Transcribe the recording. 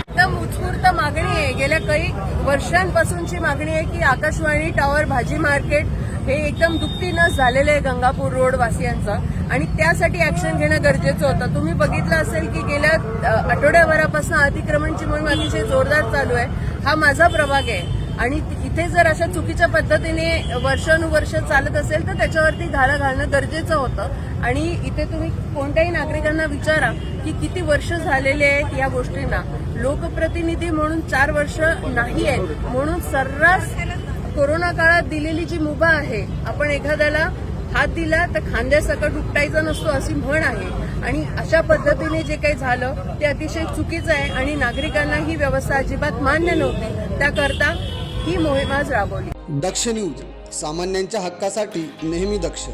एकदम उत्स्फूर्त मागणी आहे, गेल्या काही वर्षांपासूनची मागणी आहे की आकाशवाणी टॉवर भाजी मार्केट हे एकदम दुपटीनं झालेलं आहे गंगापूर रोड वासियांचं, आणि त्यासाठी ऍक्शन घेणं गरजेचं होतं. तुम्ही बघितलं असेल की गेल्या आठवड्याभरापासून अतिक्रमणची मोहीम अतिशय जोरदार चालू आहे. हा माझा प्रभाग आहे आणि इथे जर अशा चुकीच्या पद्धतीने वर्षानुवर्ष चालत असेल तर त्याच्यावरती घाला घालणं गरजेचं होतं. आणि इथे तुम्ही कोणत्याही नागरिकांना विचारा की किती वर्ष झालेले आहेत या गोष्टींना. लोकप्रतिनिधी म्हणून 4 वर्ष नाही आहेत म्हणून सर्रास कोरोना काळात दिलेली जी मुभा आहे, आपण एखाद्याला हात दिला तर खांद्यासकट उपटायचा नसतो अशी म्हण आहे, आणि अशा पद्धतीने जे काही झालं ते अतिशय चुकीचं आहे आणि नागरिकांना ही व्यवस्था अजिबात मान्य नव्हती. त्याकरता ही मोहीम आज राबवली. दक्ष न्यूज, सामान्यांच्या हक्कासाठी नेहमी दक्ष.